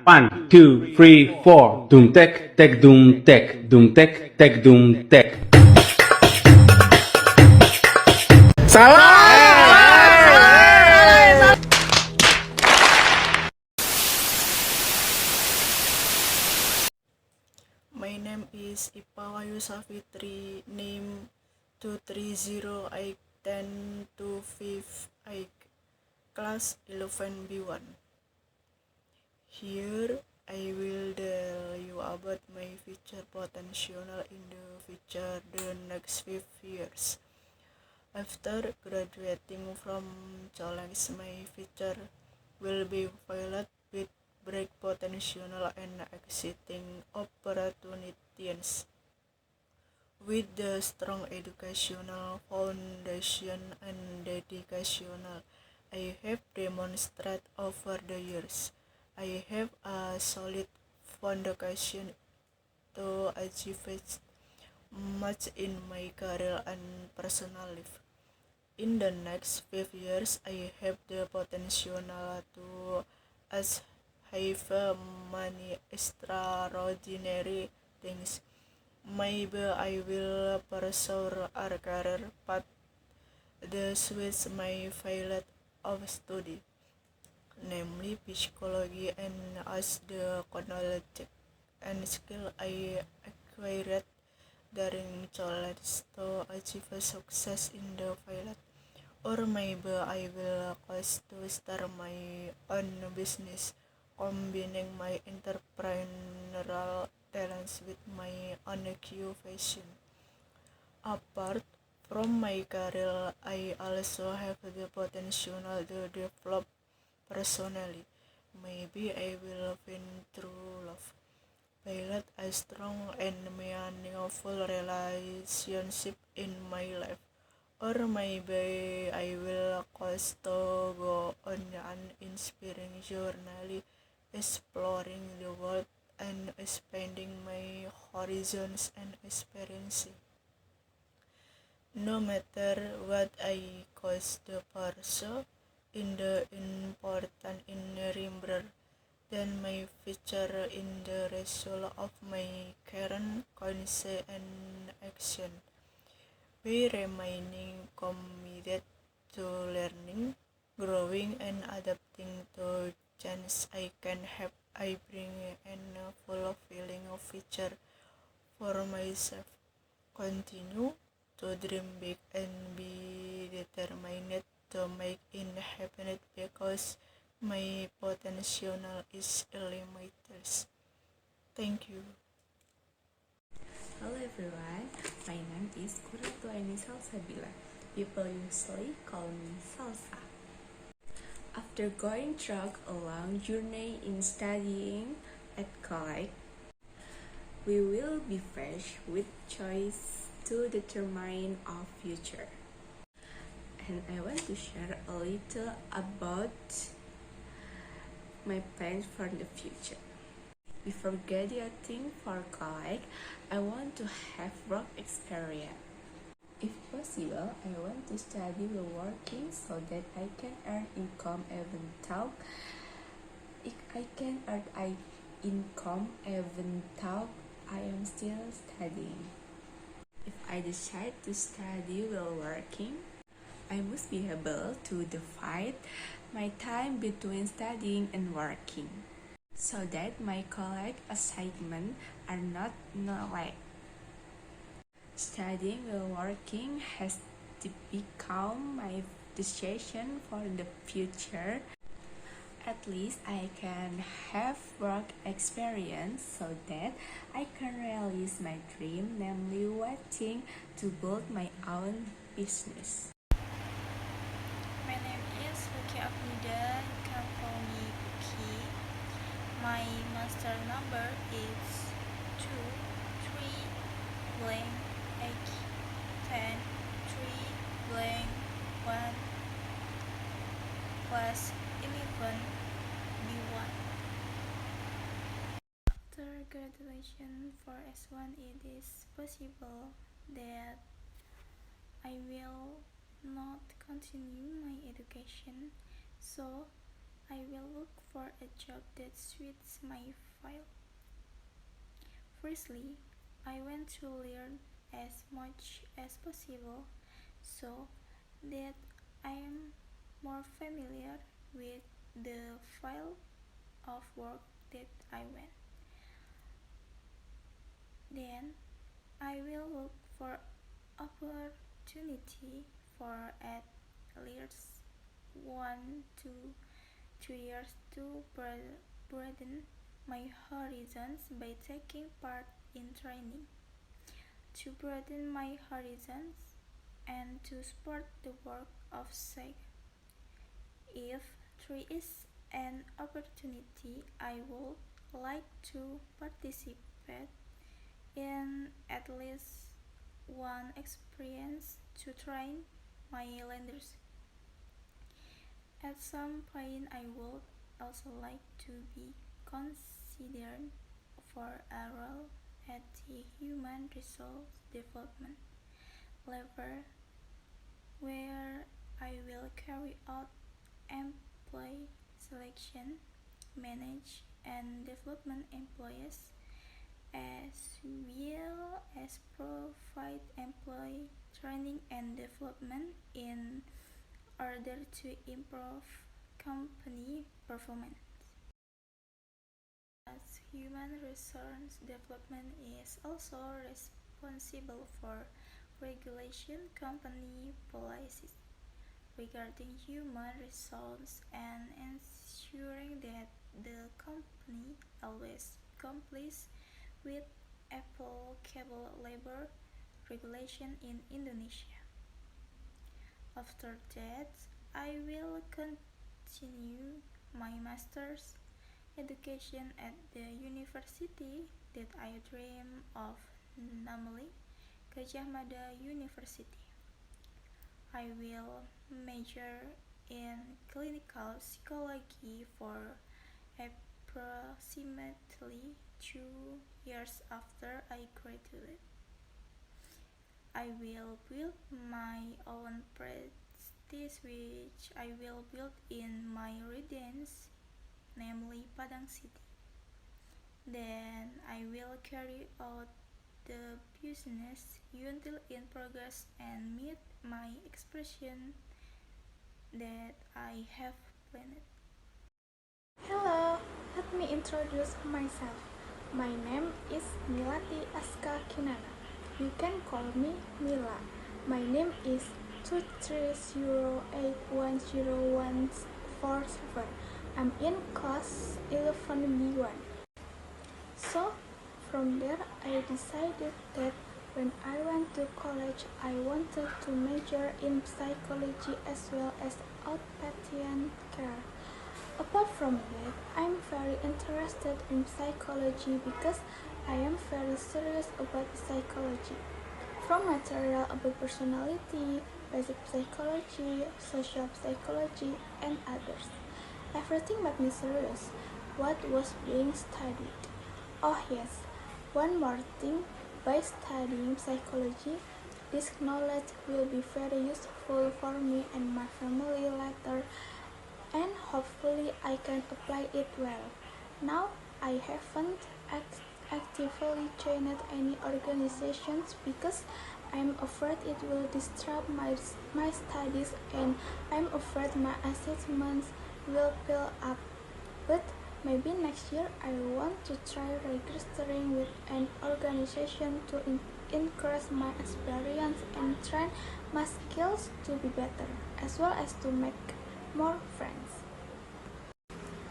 One, two, three, four. Doom tek tek doom tek doom tek tek doom tek. My name is Ipa Wahyu Safitri, name 230-810-25, class 11B1. Here I will tell you about my future potential in the future the next 5 years. After graduating from college, my future will be filled with break potential and exciting opportunities. With the strong educational foundation and dedication I have demonstrated over the years, I have a solid foundation to achieve much in my career and personal life. In the next 5 years, I have the potential to achieve many extraordinary things. Maybe I will pursue a career path that suits my field of study, namely psychology, and as the knowledge and skill I acquired during college to achieve success in the field. Or maybe I will choose to start my own business, combining my entrepreneurial talents with my occupation. Apart from my career, I also have the potential to develop personally. Maybe I will find true love, build a strong and meaningful relationship in my life. Or maybe I will choose to go on an inspiring journey, exploring the world and expanding my horizons and experiences. No matter what I choose to pursue, in the important in remember then my future in the result of my current conscience and action. We remaining committed to learning, growing, and adapting to change. I can help I bring a fulfilling future for myself. Continue to dream big and be determined to make it happen because my potential is limitless. Thank you. Hello everyone, my name is Kuratuaini Salsabila. People usually call me Salsa. After going through a long journey in studying at college, we will be faced with choice to determine our future. And I want to share a little about my plans for the future. Before graduating for college, I want to have work experience. If possible, I want to study while working so that I can earn income even though I am still studying. If I decide to study while working, I must be able to divide my time between studying and working, so that my college assignments are not neglected. Studying while working has to become my decision for the future. At least I can have work experience so that I can realize my dream, namely wanting to build my own business. My name is Lucky Abnida, you can call me Uki. My master number is 2, 3, blank, 8, 10, 3, blank, 1, class 11, B1. After graduation for S1, it is possible that I will not continue my education, so I will look for a job that suits my file. Firstly, I want to learn as much as possible so that I am more familiar with the field of work that I want. Then I will look for opportunity for at least 1 to 2 years to broaden my horizons by taking part in training, to broaden my horizons and to support the work of SEG. If there is an opportunity, I would like to participate in at least one experience to train my lenders. At some point, I would also like to be considered for a role at the Human Resource Development level where I will carry out employee selection, manage and development employees, as well as provide employee training and development in order to improve company performance. As human resource development is also responsible for regulation company policies regarding human resources and ensuring that the company always complies with applicable labor regulation in Indonesia. After that, I will continue my master's education at the university that I dream of, namely Gadjah Mada University. I will major in clinical psychology for approximately 2 years after I graduate. I will build my own practice which I will build in my residence, namely Padang City. Then I will carry out the business until in progress and meet my expression that I have planned. Hello, let me introduce myself. My name is Milati Aska Kinana. You can call me Mila. My name is 230810147. I'm in class 11B1. So, from there I decided that when I went to college I wanted to major in psychology as well as outpatient care. Apart from that, I'm very interested in psychology because I am very serious about psychology. From material about personality, basic psychology, social psychology, and others. Everything made me serious. What was being studied? Oh yes, one more thing. By studying psychology, this knowledge will be very useful for me and my family later, and hopefully I can apply it well. Now, I haven't actively joined any organizations because I'm afraid it will disrupt my studies and I'm afraid my assessments will fill up. But maybe next year I want to try registering with an organization to increase my experience and train my skills to be better, as well as to make more friends.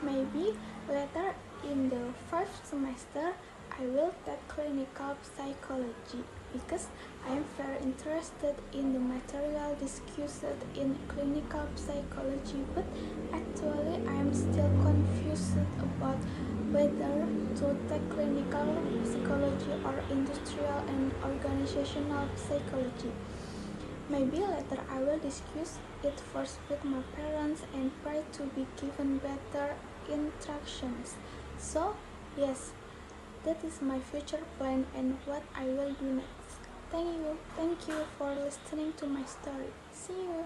Maybe later in the first semester I will take clinical psychology because I am very interested in the material discussed in clinical psychology, but actually I am still confused about whether to take clinical psychology or industrial and organizational psychology. Maybe later I will discuss it first with my parents and try to be given better instructions. So, yes, that is my future plan and what I will do next. Thank you for listening to my story. See you.